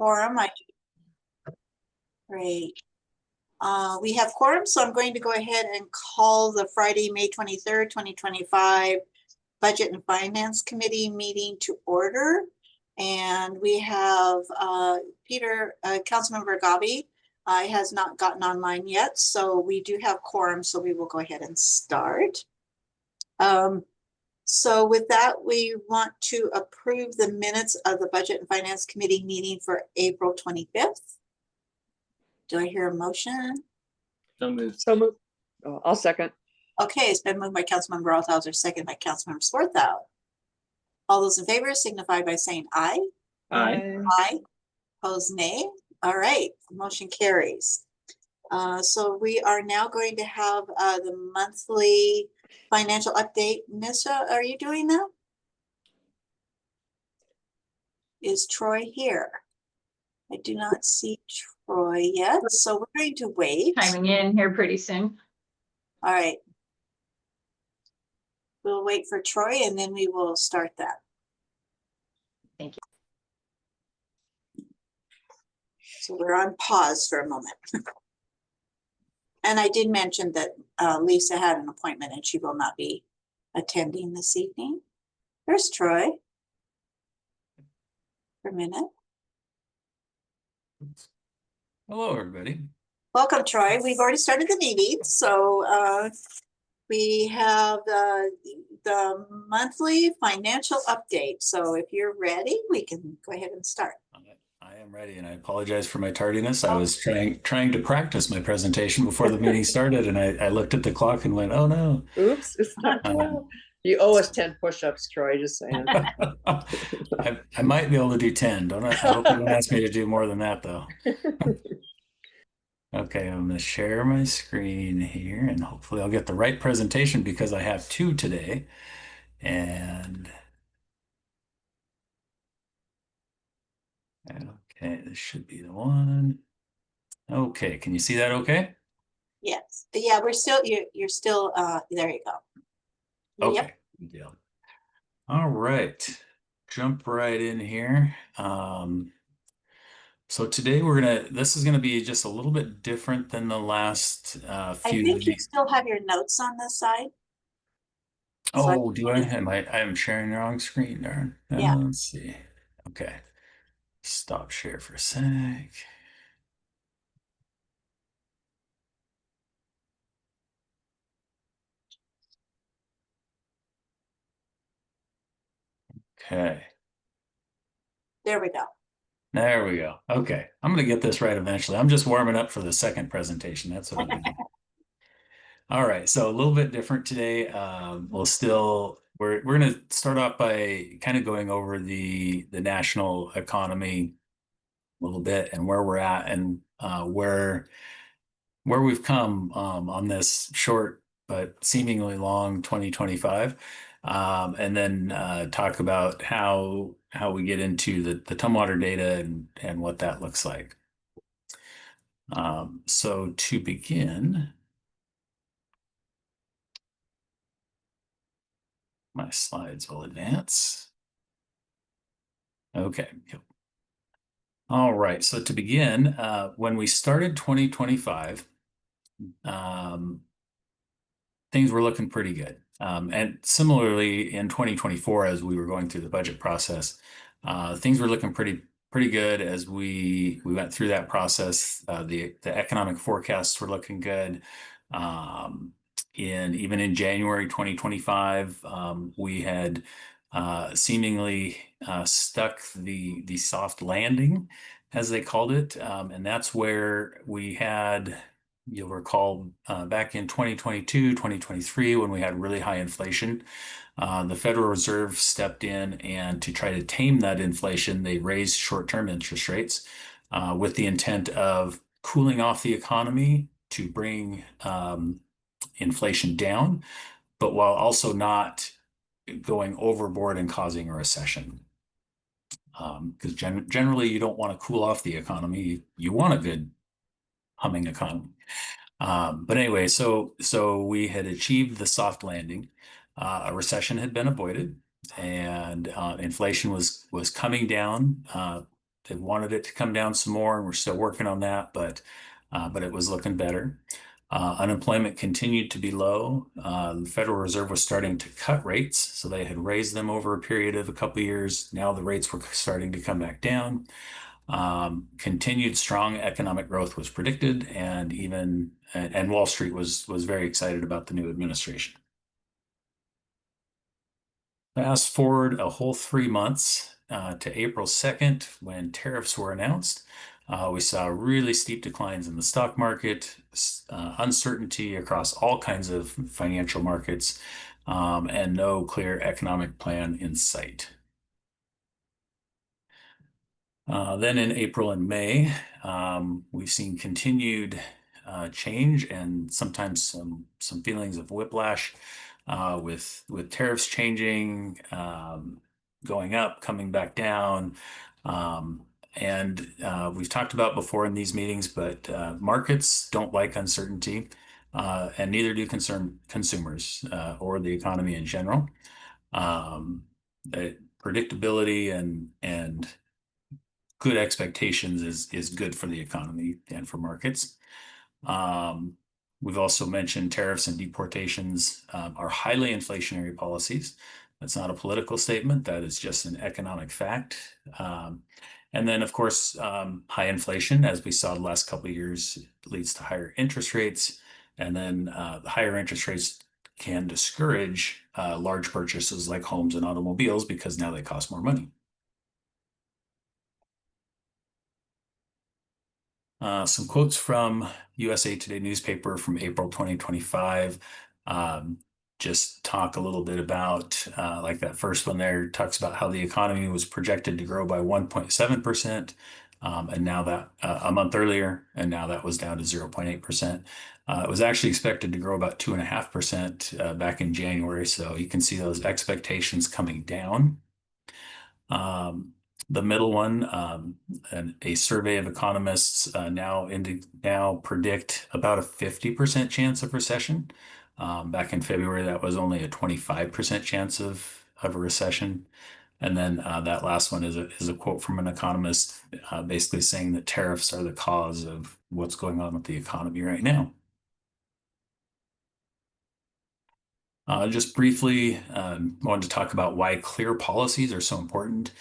quorum. Great. We have quorum, so I'm going to go ahead and call the Friday, May 23rd, 2025 Budget and Finance Committee meeting to order. And we have Peter, Councilmember Gabi, has not gotten online yet, so we do have quorum, so we will go ahead and start. So with that, we want to approve the minutes of the Budget and Finance Committee meeting for April 25th. Do I hear a motion? So moved. So moved. Oh, I'll second. Okay, it's been moved by Councilmember Rothhauser, second by Councilmember Swarthout. All those in favor signify by saying aye. Aye. Aye. Opposed, nay. All right, motion carries. So we are now going to have the monthly financial update. Nissa, are you doing that? Is Troy here? I do not see Troy yet, so we're going to wait. Timing in here pretty soon. All right. We'll wait for Troy and then we will start that. Thank you. So we're on pause for a moment. And I did mention that Lisa had an appointment and she will not be attending this evening. There's Troy. For a minute. Hello, everybody. Welcome, Troy. We've already started the meeting, so we have the monthly financial update. So if you're ready, we can go ahead and start. I am ready, and I apologize for my tardiness. I was trying to practice my presentation before the meeting started, and I looked at the clock and went, "Oh no!" Oops, it's not 12. You owe us 10 push-ups, Troy. Just saying. I might be able to do 10. I hope you don't ask me to do more than that, though. Okay, I'm going to share my screen here, and hopefully I'll get the right presentation because I have two today. And okay, this should be the one. Okay, can you see that okay? Yes. Yeah, we're still, you're still, there you go. Okay, Yep. good deal. All right, jump right in here. So today this is gonna be just a little bit different than the last few. I think you still have your notes on this side. Oh, do I? I'm sharing the wrong screen, darn. Yeah. Let's see. Okay. Stop share for a sec. Okay. There we go. There we go. Okay. I'm going to get this right eventually. I'm just warming up for the second presentation. That's what I'm doing. All right. So a little bit different today. We're going to start off by kind of going over the national economy a little bit and where we're at and where we've come on this short but seemingly long 2025. And then talk about how we get into the Tumwater data and what that looks like. So to begin, my slides will advance. Okay. Yep. All right. So to begin, when we started 2025, things were looking pretty good. And similarly in 2024, as we were going through the budget process, things were looking pretty good as we went through that process. The economic forecasts were looking good. Even in January 2025, we had seemingly stuck the soft landing, as they called it, and that's where we had. You'll recall back in 2022, 2023, when we had really high inflation, the Federal Reserve stepped in, and to try to tame that inflation, they raised short-term interest rates with the intent of cooling off the economy to bring inflation down, but while also not going overboard and causing a recession. Because generally you don't want to cool off the economy. You want a good humming economy. But anyway, so we had achieved the soft landing. A recession had been avoided, and inflation was coming down. They wanted it to come down some more, and we're still working on that, but it was looking better. Unemployment continued to be low. The Federal Reserve was starting to cut rates, so they had raised them over a period of a couple of years. Now the rates were starting to come back down. Continued strong economic growth was predicted, and Wall Street was very excited about the new administration. Fast forward a whole 3 months to April 2nd, when tariffs were announced. We saw really steep declines in the stock market, uncertainty across all kinds of financial markets, and no clear economic plan in sight. Then in April and May, we've seen continued change and sometimes some feelings of whiplash with tariffs changing, going up, coming back down. We've talked about before in these meetings, but markets don't like uncertainty, and neither do consumers or the economy in general. Predictability and good expectations is good for the economy and for markets. We've also mentioned tariffs and deportations are highly inflationary policies. That's not a political statement. That is just an economic fact. And then, of course, high inflation, as we saw the last couple of years, leads to higher interest rates. And then the higher interest rates can discourage large purchases like homes and automobiles because now they cost more money. Some quotes from USA Today newspaper from April 2025. Just talk a little bit about, like that first one there talks about how the economy was projected to grow by 1.7%, and now that a month earlier, and now that was down to 0.8%. It was actually expected to grow about 2.5% back in January, so you can see those expectations coming down. The middle one, a survey of economists now predict about a 50% chance of recession. Back in February, that was only a 25% chance of a recession. And then that last one is a quote from an economist basically saying that tariffs are the cause of what's going on with the economy right now. Just briefly, wanted to talk about why clear policies are so important.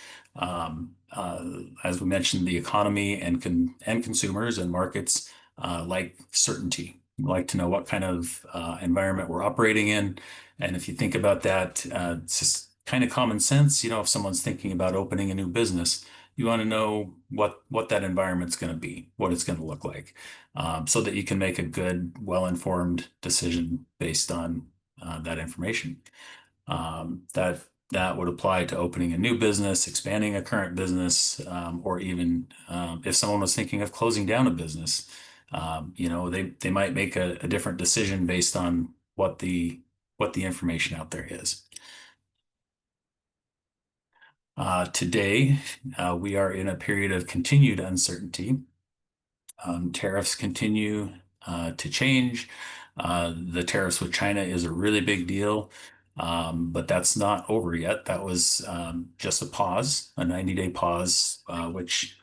As we mentioned, the economy and consumers and markets like certainty, like to know what kind of environment we're operating in. And if you think about that, it's just kind of common sense. You know, if someone's thinking about opening a new business, you want to know what that environment's going to be, what it's going to look like, so that you can make a good, well-informed decision based on that information. That would apply to opening a new business, expanding a current business, or even if someone was thinking of closing down a business. They might make a different decision based on what the information out there is. Today, we are in a period of continued uncertainty. Tariffs continue to change. The tariffs with China is a really big deal, but that's not over yet. That was just a pause, a 90-day pause, which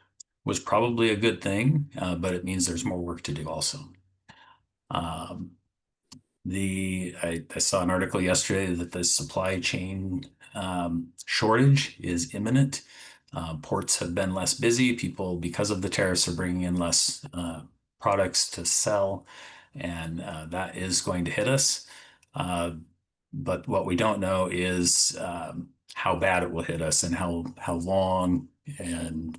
was probably a good thing, but it means there's more work to do also. I saw an article yesterday that the supply chain shortage is imminent. Ports have been less busy. People, because of the tariffs, are bringing in less products to sell, and that is going to hit us. But what we don't know is how bad it will hit us and how long and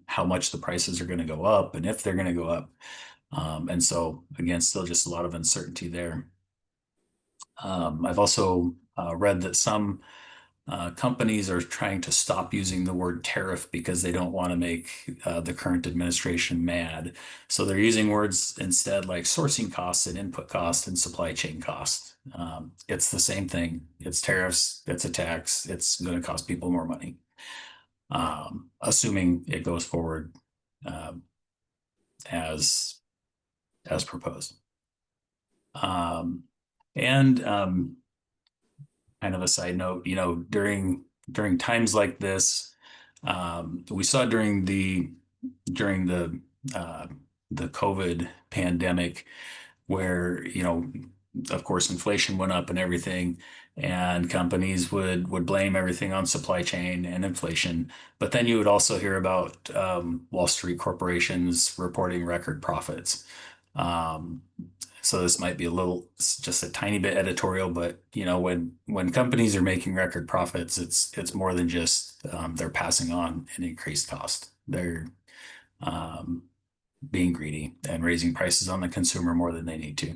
how much the prices are going to go up and if they're going to go up. And so, again, still just a lot of uncertainty there. I've also read that some companies are trying to stop using the word tariff because they don't want to make the current administration mad. So they're using words instead like sourcing costs and input costs and supply chain costs. It's the same thing. It's tariffs, it's a tax, it's going to cost people more money, assuming it goes forward as proposed. Kind of a side note, during times like this, We saw during uh, the COVID pandemic, where, of course, inflation went up and everything, and companies would blame everything on supply chain and inflation. But then you would also hear about Wall Street corporations reporting record profits. Um, so this might be just a tiny bit editorial, but when companies are making record profits, it's more than just they're passing on an increased cost. They're um, being greedy and raising prices on the consumer more than they need to.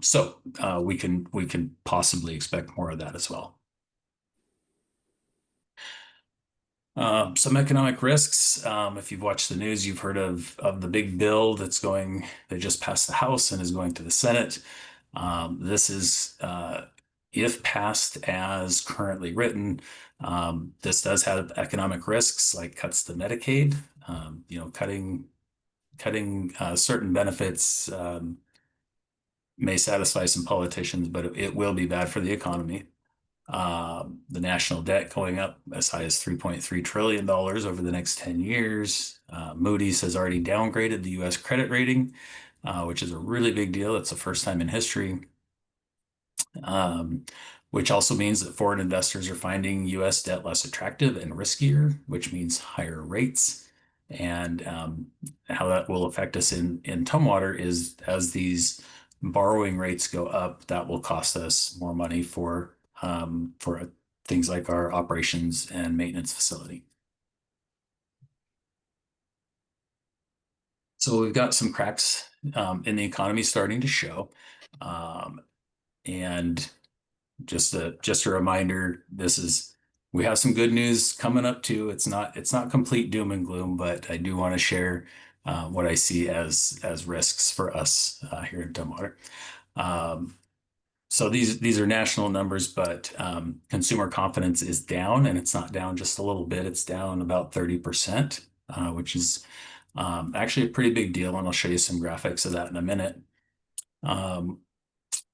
So we can possibly expect more of that as well. Some economic risks. If you've watched the news, you've heard of the big bill that just passed the House and is going to the Senate. This is, if passed as currently written, this does have economic risks like cuts to Medicaid, cutting certain benefits may satisfy some politicians, but it will be bad for the economy. The national debt going up as high as $3.3 trillion over the next 10 years. Moody's has already downgraded the U.S. credit rating, which is a really big deal. It's the first time in history. Which also means that foreign investors are finding U.S. debt less attractive and riskier, which means higher rates. And how that will affect us in Tumwater is, as these borrowing rates go up, that will cost us more money for things like our operations and maintenance facility. So we've got some cracks in the economy starting to show. And just a reminder, we have some good news coming up too. It's not complete doom and gloom, but I do want to share what I see as risks for us here in Tumwater. So these are national numbers, but consumer confidence is down, and it's not down just a little bit. It's down about 30%, which is actually a pretty big deal, and I'll show you some graphics of that in a minute.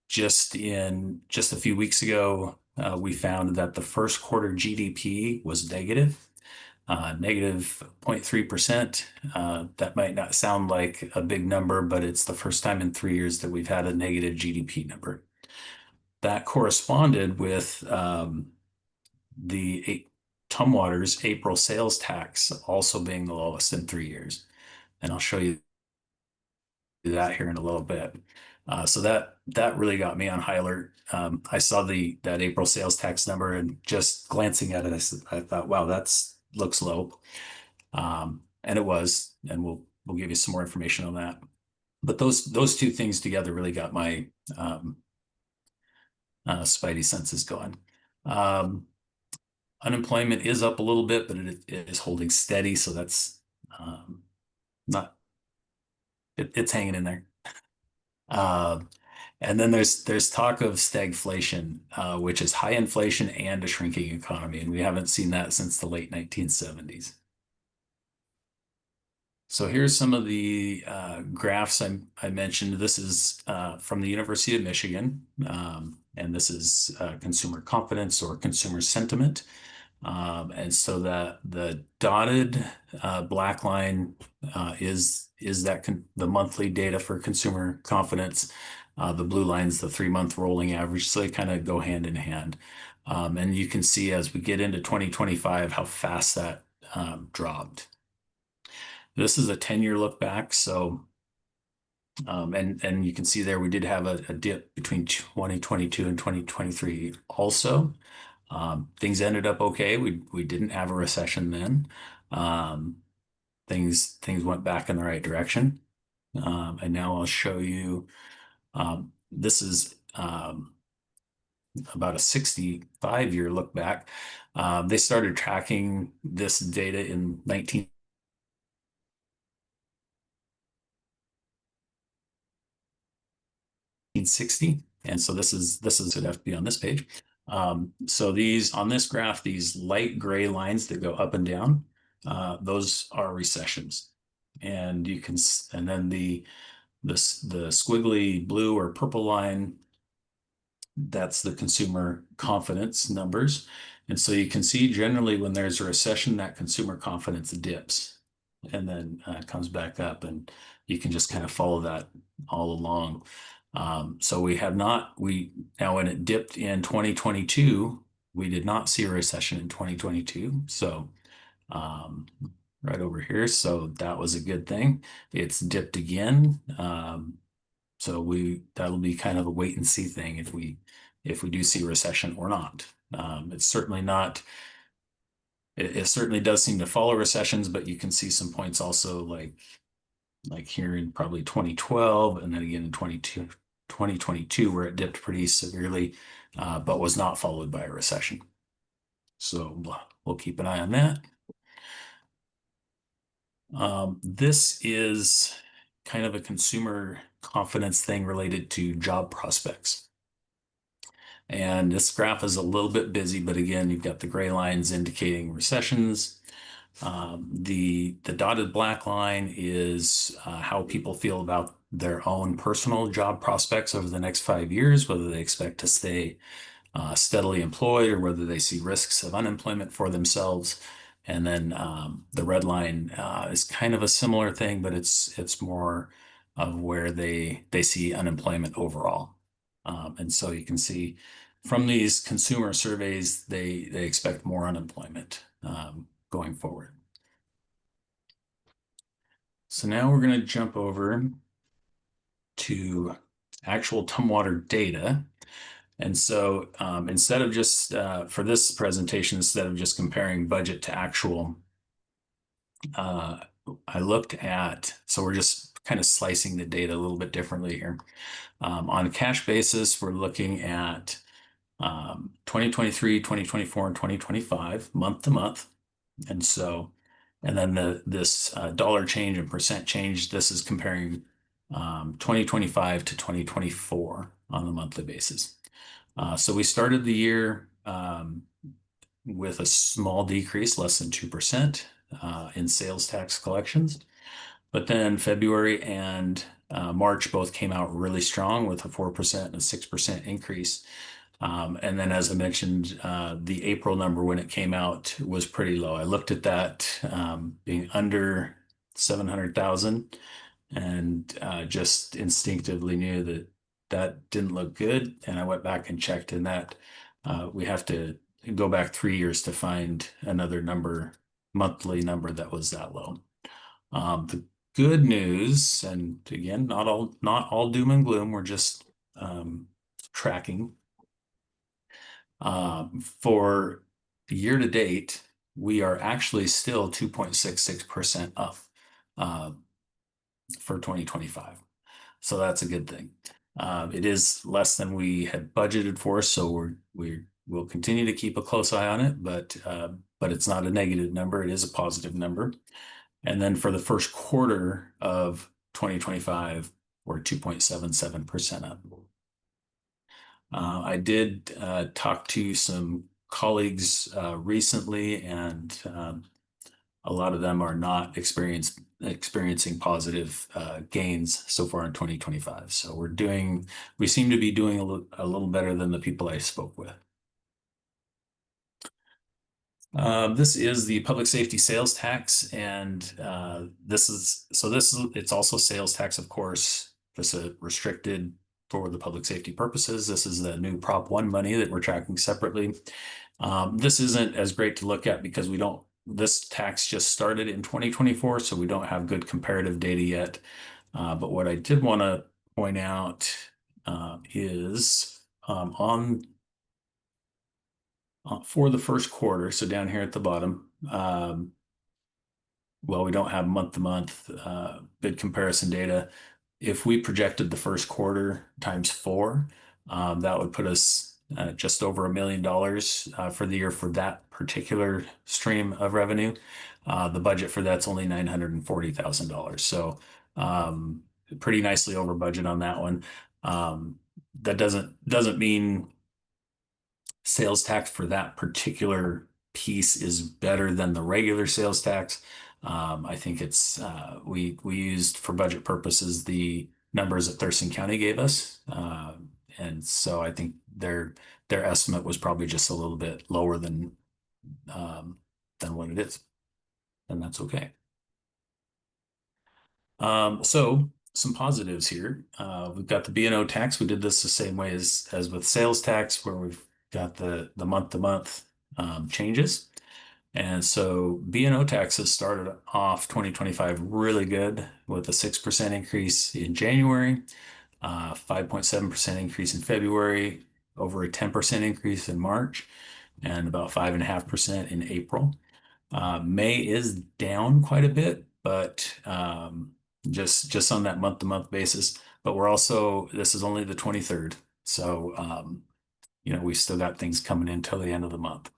Just a few weeks ago, we found that the first quarter GDP was negative 0.3%. That might not sound like a big number, but it's the first time in 3 years that we've had a negative GDP number. That corresponded with the Tumwater's April sales tax also being the lowest in 3 years. And I'll show you that here in a little bit. So that really got me on high alert. I saw that April sales tax number, and just glancing at it, I thought, wow, looks low. And it was, and we'll give you some more information on that. But those two things together really got my spidey senses going. Unemployment is up a little bit, but it is holding steady, so that's it's hanging in there. And then there's talk of stagflation, which is high inflation and a shrinking economy, and we haven't seen that since the late 1970s. So here's some of the graphs I mentioned. This is from the University of Michigan, and this is consumer confidence or consumer sentiment. And so the dotted black line is the monthly data for consumer confidence. The blue line's the 3-month rolling average, so they kind of go hand in hand. And you can see as we get into 2025 how fast that dropped. This is a 10-year look back, so and you can see there we did have a dip between 2022 and 2023 also. Things ended up okay. We didn't have a recession then. Things went back in the right direction. And now I'll show you, this is about a 65-year look back. They started tracking this data in 1960. And so this would have to be on this page. So on this graph, these light gray lines that go up and down, those are recessions. And then the squiggly blue or purple line, that's the consumer confidence numbers. And so you can see generally when there's a recession, that consumer confidence dips and then comes back up, and you can just kind of follow that all along. So now when it dipped in 2022, we did not see a recession in 2022. So right over here. So that was a good thing. It's dipped again. So that'll be kind of a wait and see thing if we do see a recession or not. It's certainly not. It certainly does seem to follow recessions, but you can see some points also like here in probably 2012 and then again in 2022 where it dipped pretty severely, but was not followed by a recession. So we'll keep an eye on that. This is kind of a consumer confidence thing related to job prospects. And this graph is a little bit busy, but again, you've got the gray lines indicating recessions. The dotted black line is how people feel about their own personal job prospects over the next 5 years, whether they expect to stay steadily employed or whether they see risks of unemployment for themselves. And then the red line is kind of a similar thing, but it's more of where they see unemployment overall. And so you can see from these consumer surveys, they expect more unemployment going forward. So now we're going to jump over to actual Tumwater data. And so instead of just, for this presentation, instead of just comparing budget to actual, I looked at, so we're just kind of slicing the data a little bit differently here. On a cash basis, we're looking at 2023, 2024, and 2025, month to month. And so, and then this dollar change and percent change, this is comparing 2025 to 2024 on a monthly basis. So we started the year with a small decrease, less than 2% in sales tax collections. But then February and March both came out really strong with a 4% and a 6% increase. And then, as I mentioned, the April number when it came out was pretty low. I looked at that being under 700,000 and just instinctively knew that that didn't look good. And I went back and checked, and that we have to go back 3 years to find another monthly number that was that low. The good news, and again, not all doom and gloom, we're just tracking. For year to date, we are actually still 2.66% up for 2025. So that's a good thing. It is less than we had budgeted for, so we'll continue to keep a close eye on it, but it's not a negative number. It is a positive number. And then for the first quarter of 2025, we're 2.77% up. I did talk to some colleagues recently, and a lot of them are not experiencing positive gains so far in 2025. So we seem to be doing a little better than the people I spoke with. This is the public safety sales tax, and it's also sales tax, of course. This is restricted for the public safety purposes. This is the new Prop 1 money that we're tracking separately. This isn't as great to look at because this tax just started in 2024, so we don't have good comparative data yet. But what I did want to point out is for the first quarter, so down here at the bottom, well, we don't have month-to-month bid comparison data. If we projected the first quarter times 4, that would put us just over $1 million for the year for that particular stream of revenue. The budget for that's only $940,000. So pretty nicely over budget on that one. That doesn't mean sales tax for that particular piece is better than the regular sales tax. I think it's we used for budget purposes the numbers that Thurston County gave us, And so I think their estimate was probably just a little bit lower than what it is, and that's okay. So some positives here. We've got the B&O tax. We did this the same way as with sales tax, where we've got the month-to-month changes. And so B&O taxes started off 2025 really good with a 6% increase in January, 5.7% increase in February, over a 10% increase in March, and about 5.5% in April. May is down quite a bit, but just on that month-to-month basis. But this is only the 23rd. So, we still got things coming in till the end of the month.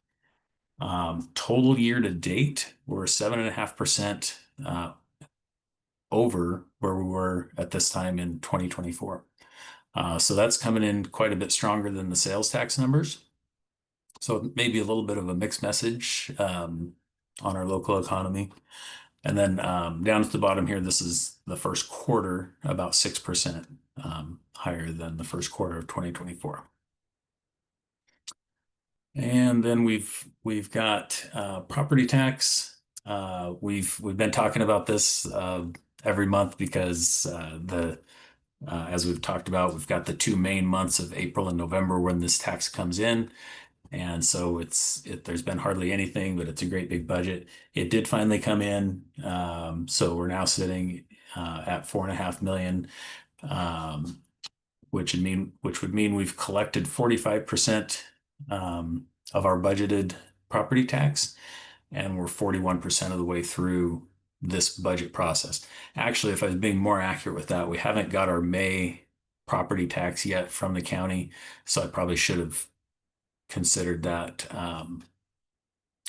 Total year to date, we're 7.5% over where we were at this time in 2024. So that's coming in quite a bit stronger than the sales tax numbers. So maybe a little bit of a mixed message on our local economy. And then down at the bottom here, this is the first quarter, about 6% higher than the first quarter of 2024. And then we've got property tax. We've been talking about this every month because as we've talked about, we've got the 2 main months of April and November when this tax comes in. And so there's been hardly anything, but it's a great big budget. It did finally come in. So we're now sitting at $4.5 million, which would mean we've collected 45% of our budgeted property tax, and we're 41% of the way through this budget process. Actually, if I was being more accurate with that, we haven't got our May property tax yet from the county, so I probably should have considered that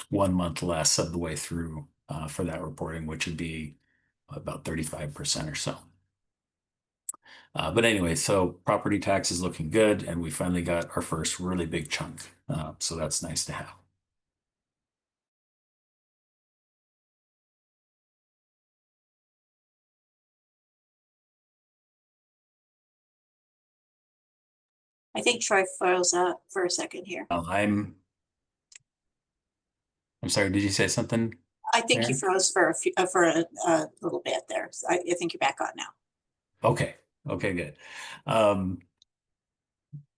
1 month less of the way through for that reporting, which would be about 35% or so. But anyway, so property tax is looking good, and we finally got our first really big chunk. So that's nice to have. I think Troy froze up for a second here. I'm sorry, did you say something? I think you Mary? froze for a little bit there. So I think you're back on now. Okay, good.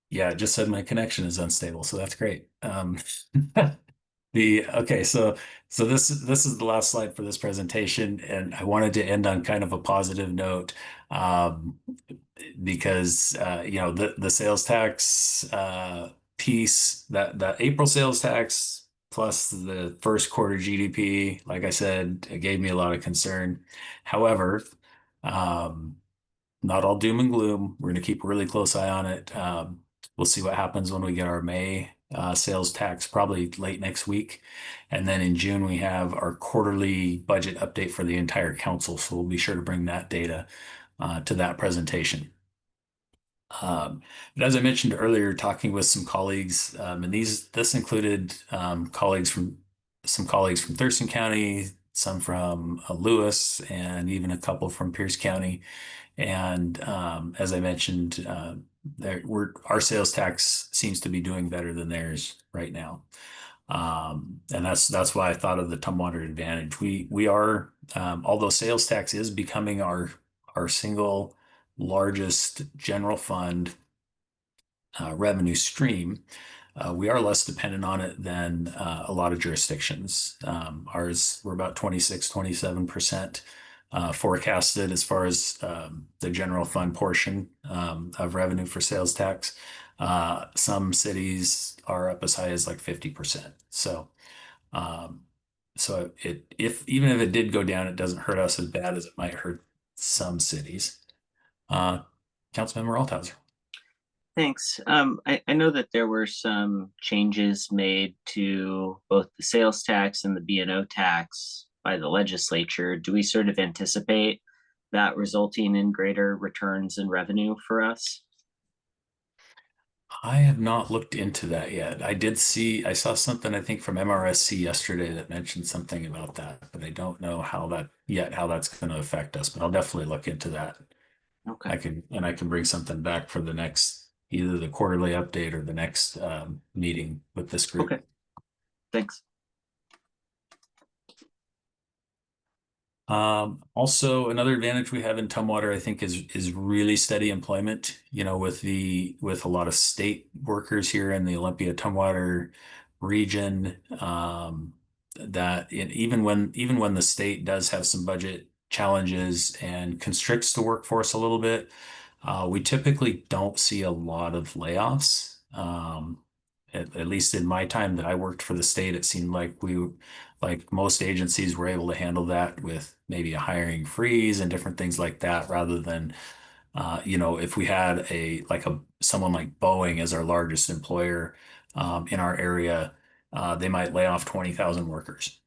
Yeah, it just said my connection is unstable, so that's great. Okay, so this is the last slide for this presentation, and I wanted to end on kind of a positive note, because the sales tax piece, that April sales tax plus the first quarter GDP, like I said, it gave me a lot of concern. However, not all doom and gloom. We're going to keep a really close eye on it. We'll see what happens when we get our May sales tax, probably late next week. And then in June, we have our quarterly budget update for the entire council. So we'll be sure to bring that data to that presentation. But as I mentioned earlier, talking with some colleagues, and this included some colleagues from Thurston County, some from Lewis, and even a couple from Pierce County. And as I mentioned, our sales tax seems to be doing better than theirs right now. And that's why I thought of the Tumwater Advantage. We are, although sales tax is becoming our single largest general fund revenue stream, we are less dependent on it than a lot of jurisdictions. We're about 26-27% forecasted as far as the general fund portion of revenue for sales tax. Some cities are up as high as like 50%. So even if it did go down, it doesn't hurt us as bad as it might hurt some cities. Councilmember Althauser. Thanks. I know that there were some changes made to both the sales tax and the B&O tax by the legislature. Do we sort of anticipate that resulting in greater returns and revenue for us? I have not looked into that yet. I saw something, I think, from MRSC yesterday that mentioned something about that, but I don't know how that's going to affect us, but I'll definitely look into that. Okay. I can bring something back for the next either the quarterly update or the next meeting with this group. Okay. Thanks. Also, another advantage we have in Tumwater, I think, is really steady employment. You know, with a lot of state workers here in the Olympia Tumwater region, even when the state does have some budget challenges and constricts the workforce a little bit, we typically don't see a lot of layoffs. At least in my time that I worked for the state, it seemed like most agencies were able to handle that with maybe a hiring freeze and different things like that, rather than, if we had someone like Boeing as our largest employer in our area, they might lay off 20,000 workers.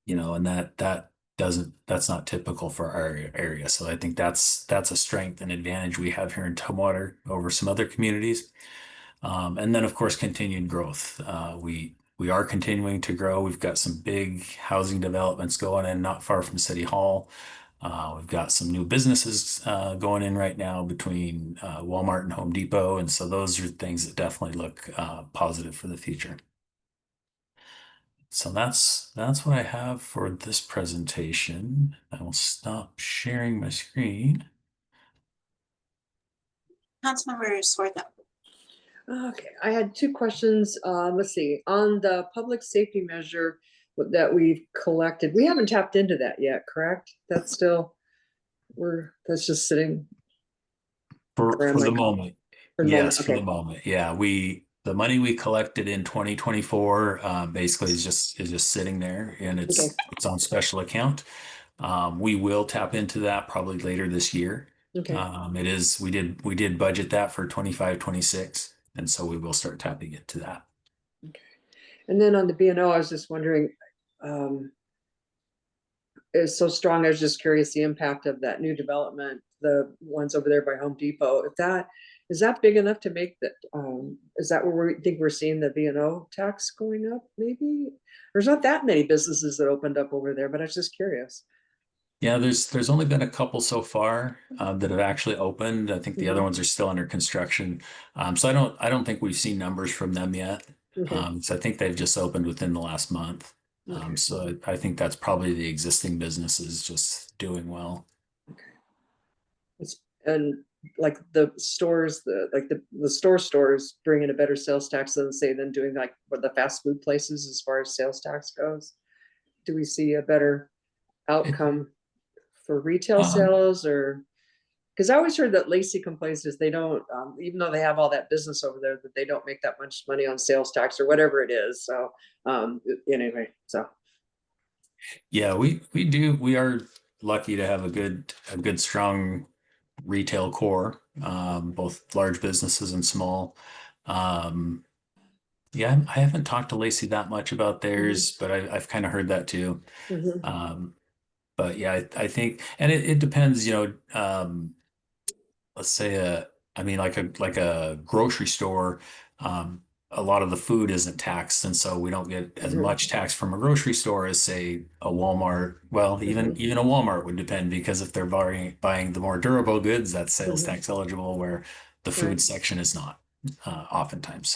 And that's not typical for our area. So I think that's a strength and advantage we have here in Tumwater over some other communities. And then, of course, continued growth. We are continuing to grow. We've got some big housing developments going in not far from City Hall. We've got some new businesses going in right now between Walmart and Home Depot. And so those are things that definitely look positive for the future. So that's what I have for this presentation. I will stop sharing my screen. Councilmember Swarthout. Okay, I had two questions. Let's see, on the public safety measure that we've collected, we haven't tapped into that yet, correct? That's that's just sitting. For the moment. Yes, for okay. the moment. Yeah, the money we collected in 2024 basically is just sitting there, and it's on special account. We will tap into that probably later this year. Okay. We did budget that for 25-26, and so we will start tapping into that. Okay. And then on the B&O, I was just wondering, it's so strong. I was just curious the impact of that new development, the ones over there by Home Depot. Is that big enough to make that? Is that where we think we're seeing the B&O tax going up? Maybe there's not that many businesses that opened up over there, but I was just curious. Yeah, there's only been a couple so far that have actually opened. I think the other ones are still under construction. So I don't think we've seen numbers from them yet. Okay. So I think they've just opened within the last month. Okay. So I think that's probably the existing businesses just doing well. Okay. And like the stores, the stores bring in a better sales tax than doing like what the fast food places as far as sales tax goes. Do we see a better outcome for retail sales? Or because I always heard that Lacey complains is they don't, even though they have all that business over there, that they don't make that much money on sales tax or whatever it is. So anyway, so yeah, we are lucky to have a good strong retail core, both large businesses and small. Yeah, I haven't talked to Lacey that much about theirs, but I've kind of heard that too. But yeah, I think, and it depends, let's say like a grocery store, a lot of the food isn't taxed, and so we don't get as much tax from a grocery store as say a Walmart. Well, even a Walmart would depend, because if they're buying the more durable goods, that's sales tax eligible, where the food section is not, oftentimes.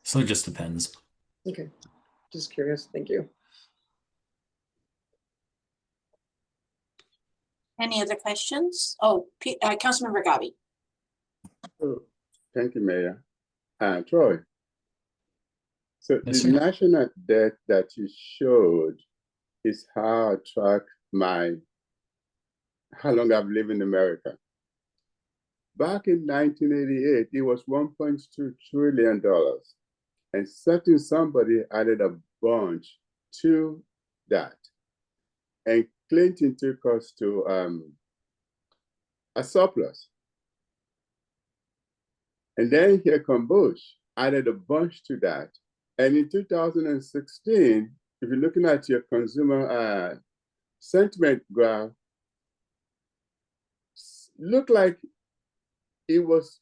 So it just depends. Okay, just curious. Thank you. Any other questions? Oh, Councilmember Gabi. Oh, thank you, Mayor. Troy. So Yes, the sir. national debt that you showed is how I track how long I've lived in America. Back in 1988, it was $1.2 trillion. And somebody added a bunch to that. And Clinton took us to a surplus. And then here come Bush, added a bunch to that. And in 2016, if you're looking at your consumer sentiment graph, looked like it was,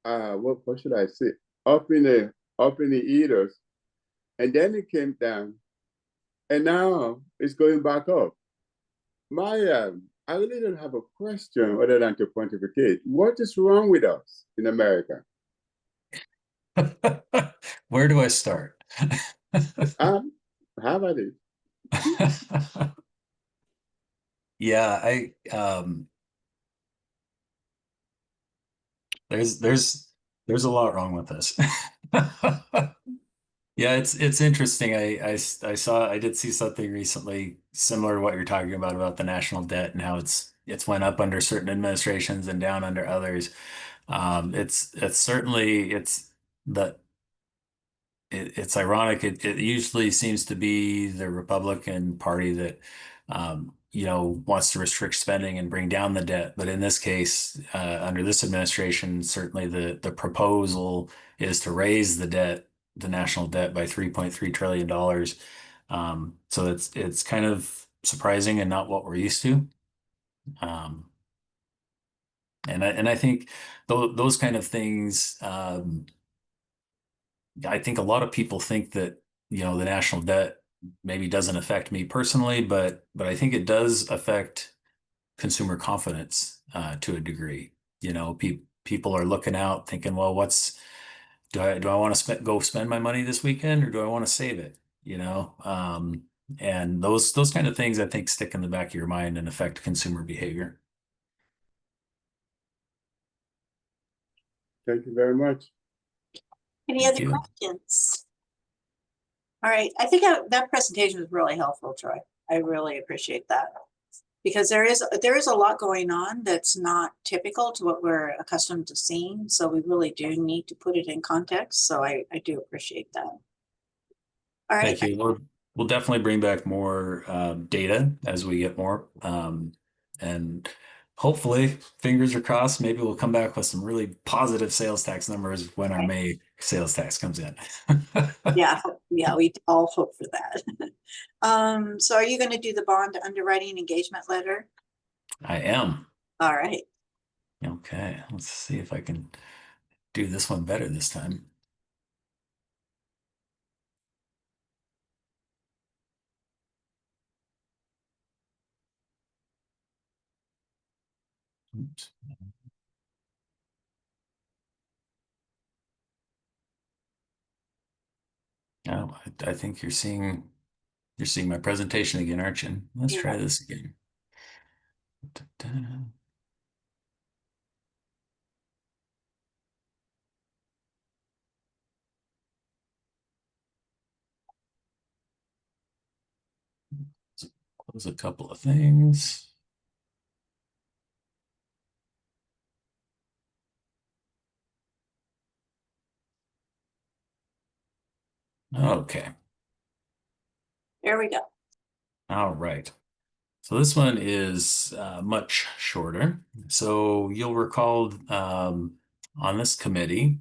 what should I say, up in the eaters, and then it came down, and now it's going back up. My I really don't have a question other than to pontificate. What is wrong with us in America? Where do I start? Have at it. Yeah, there's a lot wrong with this. Yeah, it's interesting. I did see something recently similar to what you're talking about the national debt and how it's went up under certain administrations and down under others. It's certainly the it's ironic. It usually seems to be the Republican Party that wants to restrict spending and bring down the debt. But in this case, under this administration, certainly the proposal is to raise the national debt by $3.3 trillion. So it's kind of surprising and not what we're used to. Um, and I think those kind of things. I think a lot of people think that, the national debt maybe doesn't affect me personally, but I think it does affect consumer confidence to a degree. People are looking out thinking, well, do I want to go spend my money this weekend or do I want to save it? And those kind of things I think stick in the back of your mind and affect consumer behavior. Thank you very much. Any Thank other you. questions? All right, I think that presentation was really helpful, Troy. I really appreciate that. Because there is a lot going on that's not typical to what we're accustomed to seeing. So we really do need to put it in context. So I do appreciate that. All right. Thank you. We'll definitely bring back more data as we get more. And hopefully, fingers are crossed, maybe we'll come back with some really positive sales tax numbers when our May sales tax comes in. Yeah, we all hope for that. So are you going to do the bond underwriting engagement letter? I am. All right. Okay, let's see if I can do this one better this time. Oops. Oh, I think you're seeing my presentation again, aren't you? Let's try this again. Da-da. Close a couple of things. Okay. There we go. All right. So this one is much shorter. So you'll recall on this committee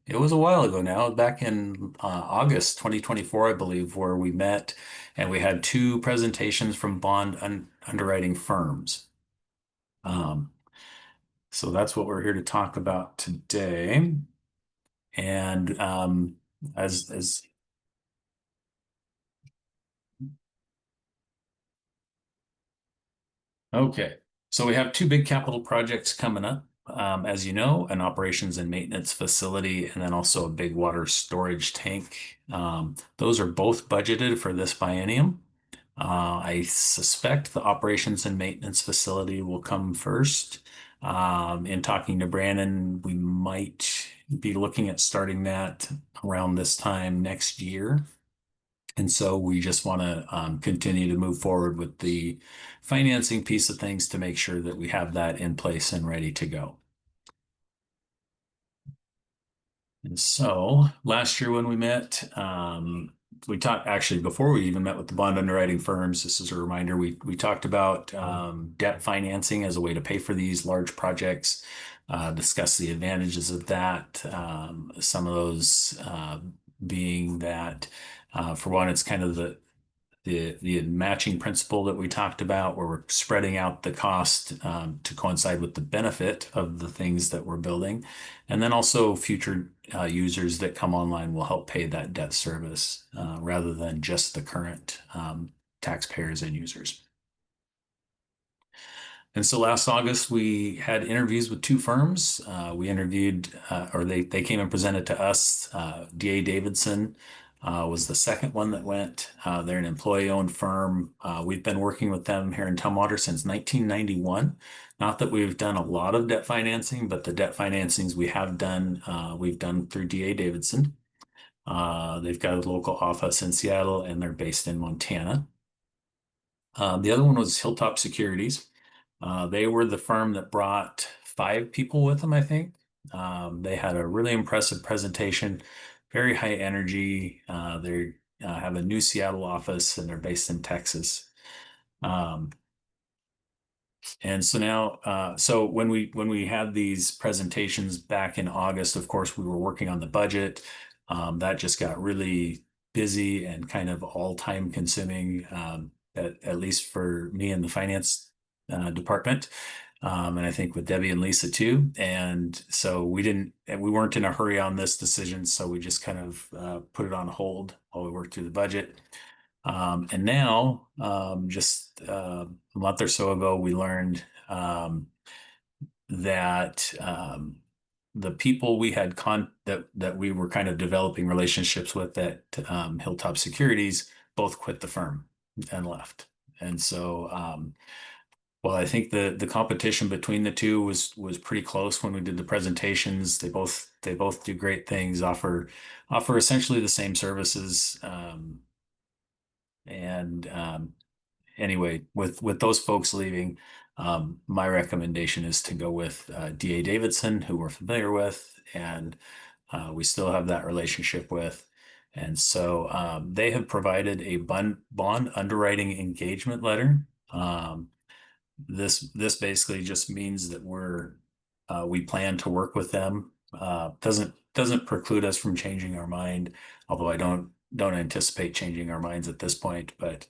it was a while ago now, back in August 2024, I believe, where we met and we had two presentations from bond underwriting firms. So that's what we're here to talk about today. And as okay, so we have two big capital projects coming up. As you know, an operations and maintenance facility, and then also a big water storage tank. Those are both budgeted for this biennium. I suspect the operations and maintenance facility will come first. In talking to Brandon, we might be looking at starting that around this time next year. And so we just want to continue to move forward with the financing piece of things to make sure that we have that in place and ready to go. And so last year when we met, we talked actually before we even met with the bond underwriting firms. This is a reminder. We talked about debt financing as a way to pay for these large projects, discuss the advantages of that. Some of those being that, for one, it's kind of the matching principle that we talked about, where we're spreading out the cost to coincide with the benefit of the things that we're building. And then also future users that come online will help pay that debt service rather than just the current taxpayers and users. And so last August, we had interviews with two firms. We interviewed, or they came and presented to us. DA Davidson was the second one that went. They're an employee-owned firm. We've been working with them here in Tumwater since 1991. Not that we've done a lot of debt financing, but the debt financings we have done, we've done through DA Davidson. They've got a local office in Seattle, and they're based in Montana. The other one was Hilltop Securities. They were the firm that brought 5 people with them, I think. They had a really impressive presentation, very high energy. They have a new Seattle office and they're based in Texas. And so now, so when we had these presentations back in August, of course, we were working on the budget. That just got really busy and kind of all time consuming, at least for me in the finance department. And I think with Debbie and Lisa too. And so we weren't in a hurry on this decision. So we just kind of put it on hold while we worked through the budget. And now, just a month or so ago, we learned that the people we had that we were kind of developing relationships with at Hilltop Securities both quit the firm and left. And so, well, I think the competition between the two was pretty close when we did the presentations. They both do great things, offer essentially the same services. Anyway, with those folks leaving, my recommendation is to go with DA Davidson, who we're familiar with, and we still have that relationship with. And so they have provided a bond underwriting engagement letter. This basically just means that we plan to work with them. Doesn't preclude us from changing our mind, although I don't anticipate changing our minds at this point, but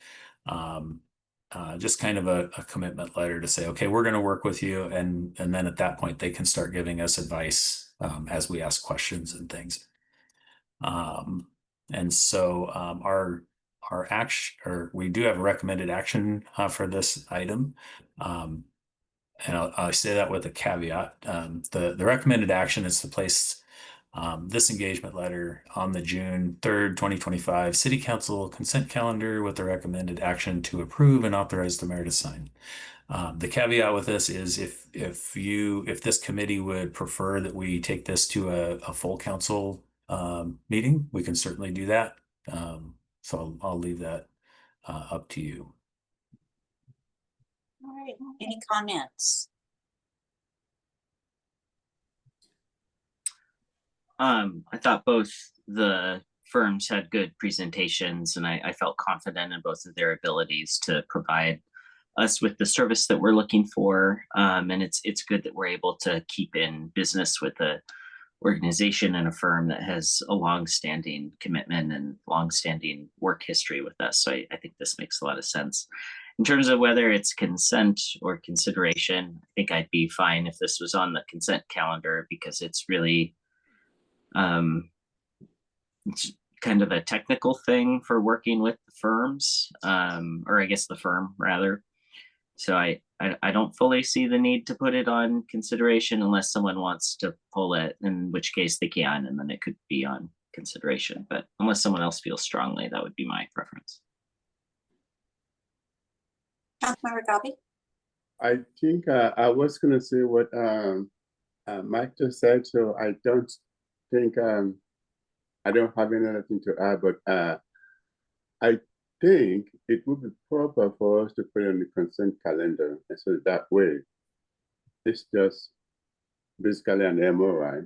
just kind of a commitment letter to say, okay, we're going to work with you, and then at that point they can start giving us advice as we ask questions and things. And so our action, or we do have a recommended action for this item. And I'll say that with a caveat. The recommended action is to place this engagement letter on the June 3rd, 2025 City Council consent calendar with the recommended action to approve and authorize the mayor to sign. The caveat with this is if this committee would prefer that we take this to a full council meeting, we can certainly do that. So I'll leave that up to you. All right, any comments? I thought both the firms had good presentations, and I felt confident in both of their abilities to provide us with the service that we're looking for. And it's good that we're able to keep in business with a organization and a firm that has a long-standing commitment and long-standing work history with us. So I think this makes a lot of sense. In terms of whether it's consent or consideration, I think I'd be fine if this was on the consent calendar, because it's really it's kind of a technical thing for working with the firms, or I guess the firm rather. So I don't fully see the need to put it on consideration unless someone wants to pull it, in which case they can, and then it could be on consideration. But unless someone else feels strongly, that would be my preference. Councilmember Gabi? I think I was going to say what Mike just said, so I don't think I don't have anything to add, but I think it would be proper for us to put it on the consent calendar, and so that way it's just basically an MOI.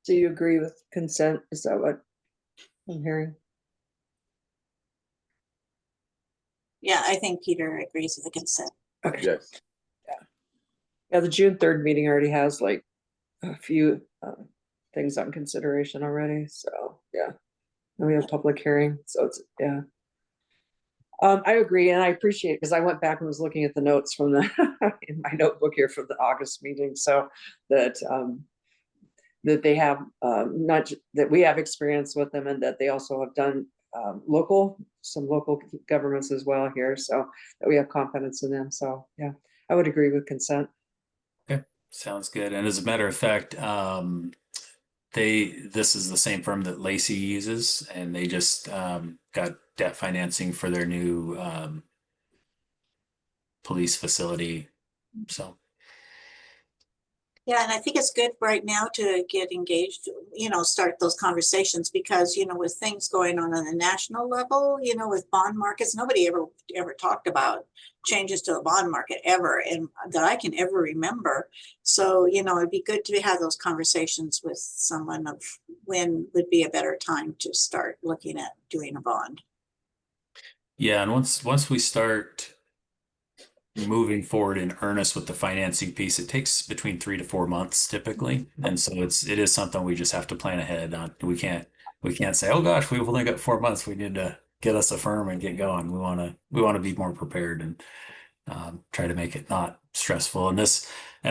Do you agree with consent? Is that what I'm hearing? Yeah, I think Peter agrees with the consent. Okay. Yes. Yeah, the June 3rd meeting already has like a few things on consideration already. So yeah, and we have public hearing. So it's, yeah. I agree, and I appreciate, because I went back and was looking at the notes from the in my notebook here for the August meeting, so that that they have not that we have experience with them, and that they also have done some local governments as well here, so that we have confidence in them. So, yeah, I would agree with consent. Sounds good. And as a matter of fact, this is the same firm that Lacey uses, and they just got debt financing for their new police facility. So Yeah, and I think it's good right now to get engaged, start those conversations because, with things going on the national level, with bond markets, nobody ever talked about changes to the bond market ever, and that I can ever remember. So, it'd be good to have those conversations with someone of when would be a better time to start looking at doing a bond. yeah, and once we start moving forward in earnest with the financing piece, it takes between 3 to 4 months typically. And so it is something we just have to plan ahead on. We can't say, oh gosh, we've only got 4 months. We need to get us a firm and get going. We want to be more prepared and try to make it not stressful. And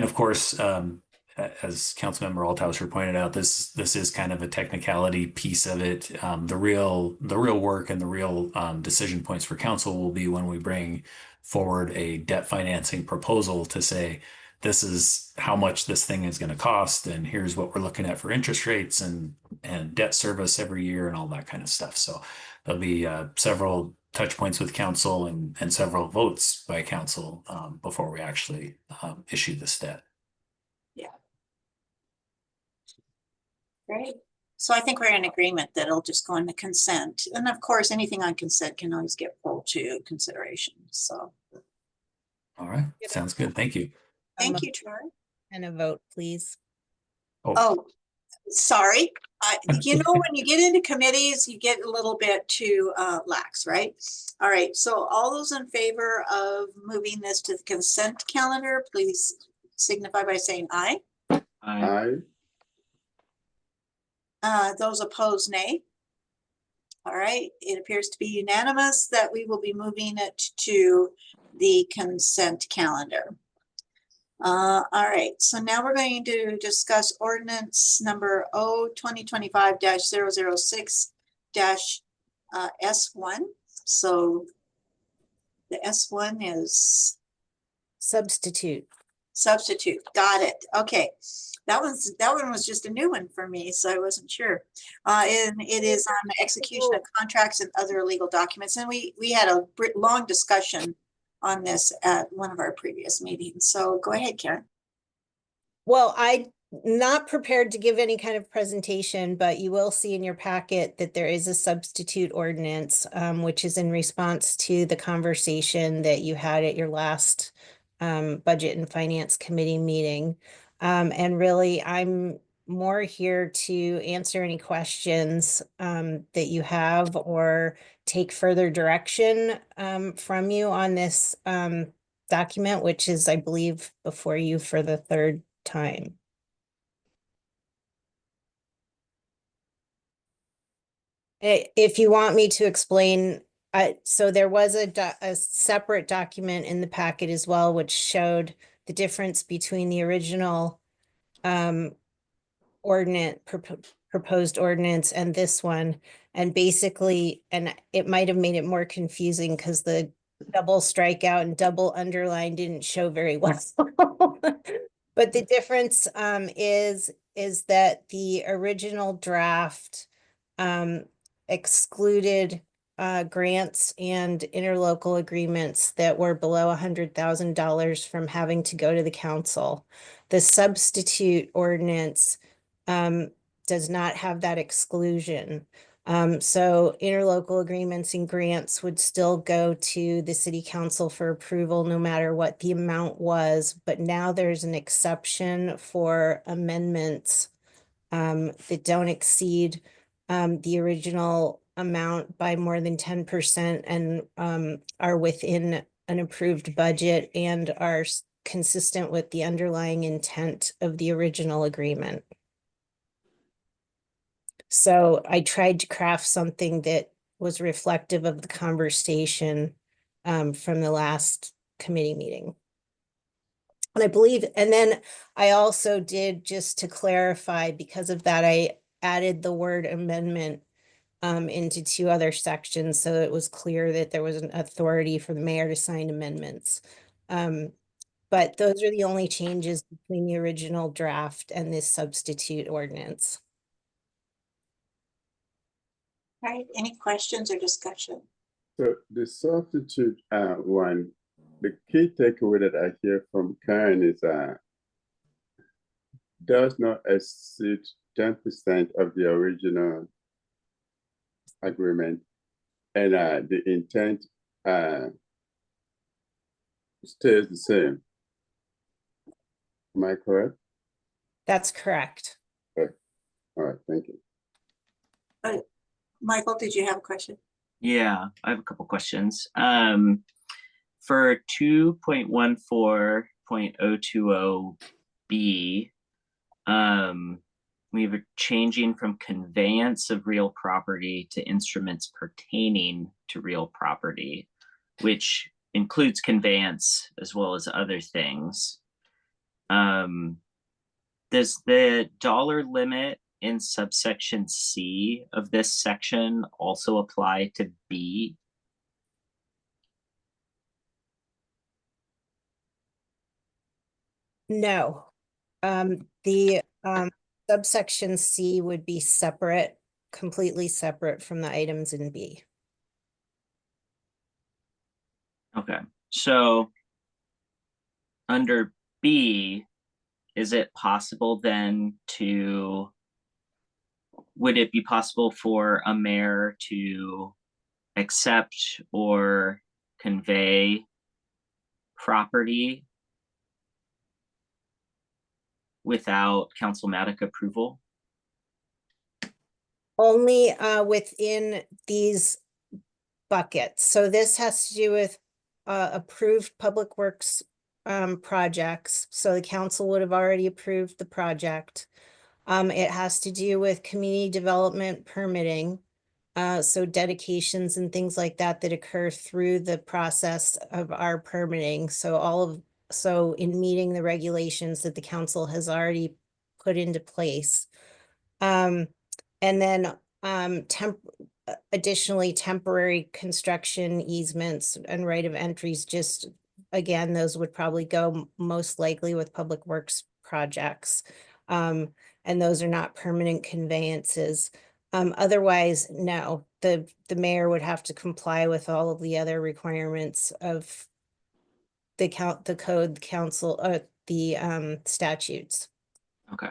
of course, as Councilmember Althauser pointed out, this is kind of a technicality piece of it. The real work and the real decision points for council will be when we bring forward a debt financing proposal to say, this is how much this thing is going to cost, and here's what we're looking at for interest rates and debt service every year and all that kind of stuff. So there'll be several touch points with council and several votes by council before we actually issue this debt. Great. So I think we're in agreement that it'll just go into consent. And of course, anything on consent can always get pulled to consideration. So All right, sounds good. Thank you. thank you, Troy. And a vote, please. Oh, sorry. When you get into committees, you get a little bit too lax, right? All right. So all those in favor of moving this to the consent calendar, please signify by saying aye. Aye. Those opposed, nay. All right, it appears to be unanimous that we will be moving it to the consent calendar. All right, so now we're going to discuss ordinance number 2025-006-S1. So the S1 is Substitute. substitute. Got it. Okay. That one was just a new one for me, so I wasn't sure. And it is on the execution of contracts and other legal documents. And we had a long discussion on this at one of our previous meetings. So go ahead, Karen. Well, I'm not prepared to give any kind of presentation, but you will see in your packet that there is a substitute ordinance, which is in response to the conversation that you had at your last Budget and Finance Committee meeting. And really, I'm more here to answer any questions that you have or take further direction from you on this document, which is, I believe, before you for the third time. If you want me to explain, so there was a separate document in the packet as well, which showed the difference between the original proposed ordinance and this one. And basically, and it might have made it more confusing because the double strikeout and double underline didn't show very well. But the difference is that the original draft excluded grants and interlocal agreements that were below $100,000 from having to go to the council. The substitute ordinance does not have that exclusion. So interlocal agreements and grants would still go to the city council for approval no matter what the amount was. But now there's an exception for amendments that don't exceed the original amount by more than 10% and are within an approved budget and are consistent with the underlying intent of the original agreement. So I tried to craft something that was reflective of the conversation from the last committee meeting. And I believe, and then I also did, just to clarify, because of that, I added the word amendment into two other sections, so it was clear that there was an authority for the mayor to sign amendments. But those are the only changes between the original draft and this substitute ordinance. All right, any questions or discussion? So the substitute one, the key takeaway that I hear from Karen is does not exceed 10% of the original agreement, and the intent stays the same. Am I correct? That's correct. All right, thank you. Michael, did you have a question? Yeah, I have a couple questions. For 2.14.020B, we have a changing from conveyance of real property to instruments pertaining to real property, which includes conveyance as well as other things. Does the dollar limit in subsection C of this section also apply to B? No. The subsection C would be separate, completely separate from the items in B. Okay, so under B, is it possible then to, would it be possible for a mayor to accept or convey property without councilmatic approval? Only within these buckets. So this has to do with approved public works projects. So the council would have already approved the project. It has to do with community development permitting. So dedications and things like that that occur through the process of our permitting. So in meeting the regulations that the council has already put into place. And then additionally, temporary construction easements and right of entries, just again, those would probably go most likely with public works projects. And those are not permanent conveyances. Otherwise, no, the mayor would have to comply with all of the other requirements of the code, council, the statutes. Okay.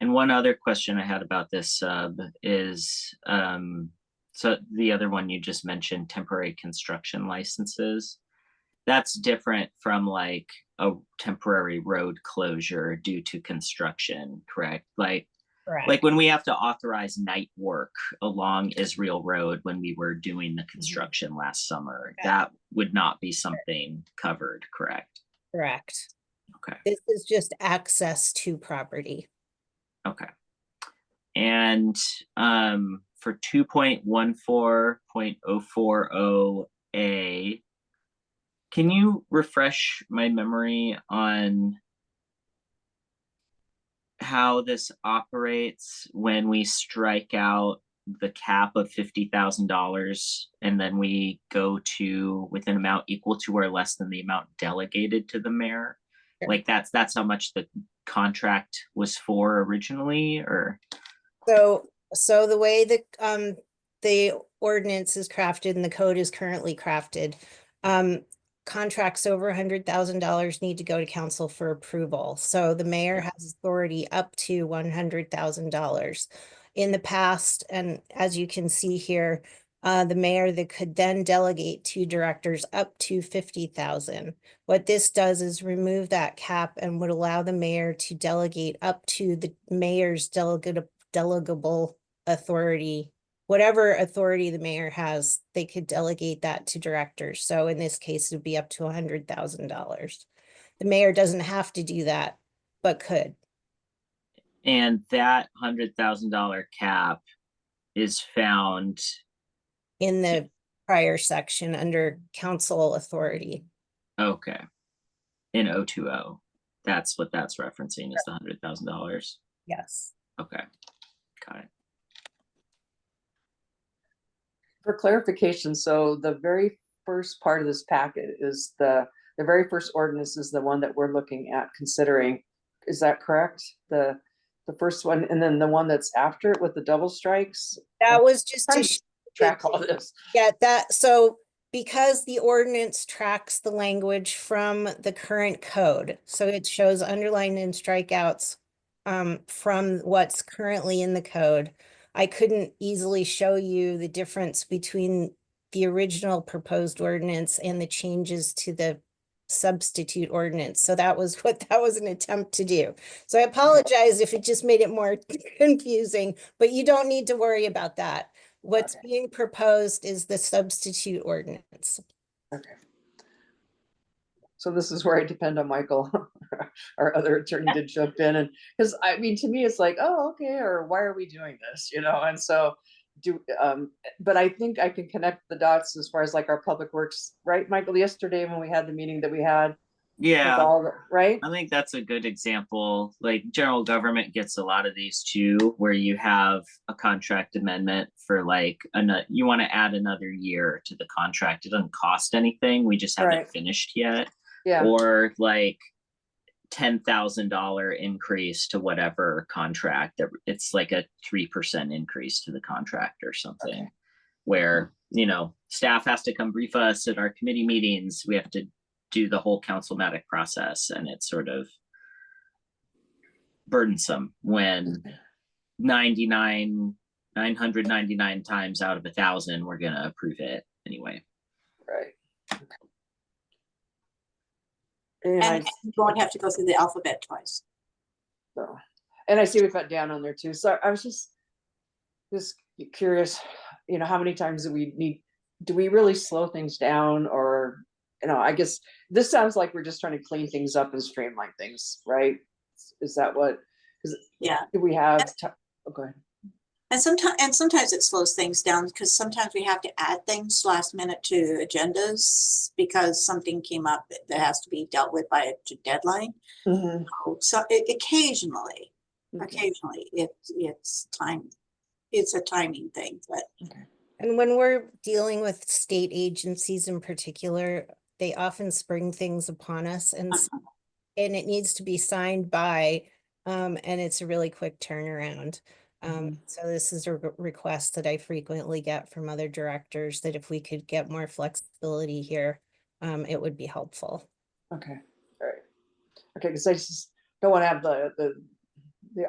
And one other question I had about this sub is, so the other one you just mentioned, temporary construction licenses. That's different from like a temporary road closure due to construction, correct? Like when we have to authorize night work along Israel Road when we were doing the construction last summer, that would not be something covered, correct? Correct. Okay. This is just access to property. Okay. And for 2.14.040A, can you refresh my memory on how this operates when we strike out the cap of $50,000 and then we go to with an amount equal to or less than the amount delegated to the mayor? Sure. Like that's how much the contract was for originally, or? So the way the ordinance is crafted and the code is currently crafted, contracts over $100,000 need to go to council for approval. So the mayor has authority up to $100,000. In the past, and as you can see here, the mayor that could then delegate to directors up to 50,000. What this does is remove that cap and would allow the mayor to delegate up to the mayor's delegable authority. Whatever authority the mayor has, they could delegate that to directors. So in this case, it would be up to $100,000. The mayor doesn't have to do that, but could. And that $100,000 cap is found In the prior section under council authority. okay in 020. That's what that's referencing, is the $100,000. Yes. Okay, got it. For clarification, so the very first part of this packet is the very first ordinance is the one that we're looking at considering. Is that correct? The first one, and then the one that's after it with the double strikes? That was just to Trying to track all this. yeah, so because the ordinance tracks the language from the current code, so it shows underlined and strikeouts from what's currently in the code. I couldn't easily show you the difference between the original proposed ordinance and the changes to the substitute ordinance. So that was what that was an attempt to do. So I apologize if it just made it more confusing, but you don't need to worry about that. What's being proposed is the substitute ordinance. Okay. So this is where I depend on Michael. Our other attorney did jump in, and because I mean, to me, it's like, oh, okay, or why are we doing this? You know, and so but I think I can connect the dots as far as like our public works, right, Michael? Yesterday when we had the meeting that we had, with Yeah, all right? I think that's a good example. Like general government gets a lot of these too, where you have a contract amendment for like, you want to add another year to the contract. It doesn't cost anything. We just haven't Right. finished yet. Yeah, Or like $10,000 increase to whatever contract. It's like a 3% increase to the contract or something. Okay. Where, you know, staff has to come brief us at our committee meetings. We have to do the whole councilmatic process, and it's sort of burdensome when 999 times out of 1,000 we're gonna approve it anyway. right. And you won't have to go through the alphabet twice. So, and I see we've got Dan on there too. So I was just curious, you know, how many times do we really slow things down, or, you know, I guess this sounds like we're just trying to clean things up and streamline things, right? Is that what, Yeah. do we have, okay, And sometimes it slows things down because sometimes we have to add things last minute to agendas because something came up that has to be dealt with by a deadline. Mhm. So occasionally it's a timing thing, but And when we're dealing with state agencies in particular, they often spring things upon us and it needs to be signed by, and it's a really quick turnaround. So this is a request that I frequently get from other directors, that if we could get more flexibility here, it would be helpful. Okay, all right. Okay, because I just don't want to have the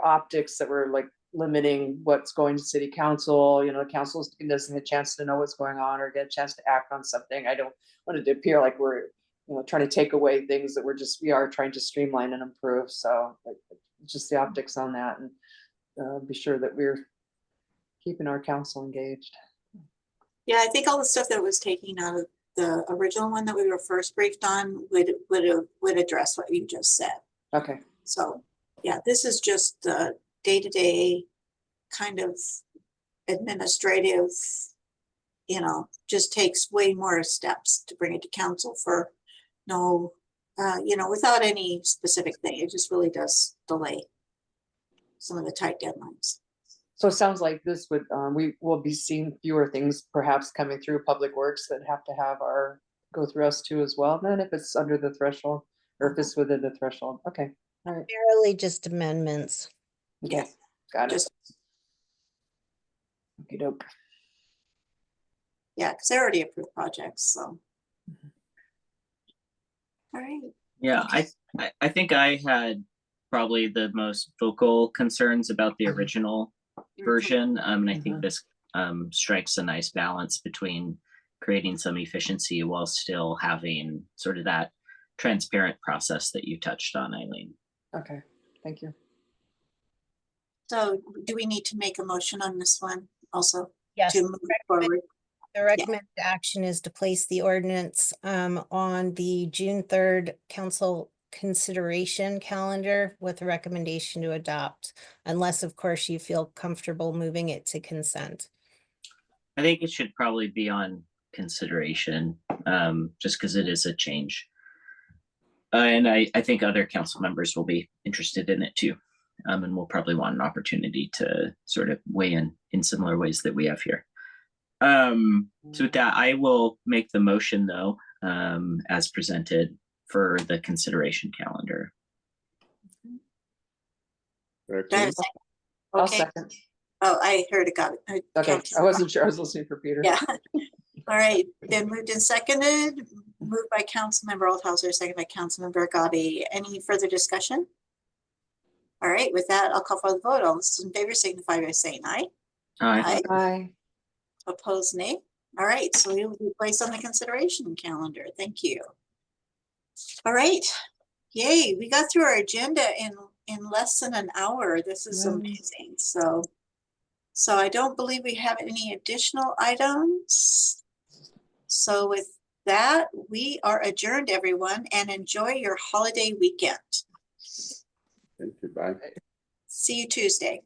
optics that we're like limiting what's going to city council. You know, the council's doesn't get a chance to know what's going on or get a chance to act on something. I don't want it to appear like we're, you know, trying to take away things that we are trying to streamline and improve. So just the optics on that, and be sure that we're keeping our council engaged. yeah, I think all the stuff that was taken out of the original one that we were first briefed on would address what you just said. Okay, So, yeah, this is just the day-to-day kind of administrative, you know, just takes way more steps to bring it to council for no, you know, without any specific thing. It just really does delay some of the tight deadlines. so it sounds like this would, we will be seeing fewer things perhaps coming through public works that have to have go through us too as well, then if it's under the threshold, or if it's within the threshold. Okay, all right. Barely just amendments. Okay, Yeah, got it. just, Okey-doke. yeah, because they're already approved projects, so. All right. Yeah, Okay. I think I had probably the most vocal concerns about the original version. And I think Mhm. this strikes a nice balance between creating some efficiency while still having sort of that transparent process that you touched on, Eileen. Okay, thank you. So do we need to make a motion on this one also Yes. to move forward? The recommended action is to place the ordinance on the June 3rd council consideration calendar with a recommendation to adopt, unless of course you feel comfortable moving it to consent. I think it should probably be on consideration, just because it is a change. And I think other council members will be interested in it too. And we'll probably want an opportunity to sort of weigh in similar ways that we have here. So with that, I will make the motion though, as presented for the consideration calendar. Do I have Okay, a second? I'll Okay. second. Oh, I heard it got it. Okay, I wasn't sure. I was listening for Peter. Yeah. All right, then moved and seconded, moved by Councilmember Althauser, second by Councilmember Gabi. Any further discussion? All right, with that, I'll call for the vote. All those in favor signify by saying aye. Aye. Aye. Opposed, nay. All right, so we will be placed on the consideration calendar. Thank you. All right, yay, we got through our agenda in less than an hour. This is Wow. amazing. So I don't believe we have any additional items. So with that, we are adjourned, everyone, and enjoy your holiday weekend. thank you, bye. See you Tuesday.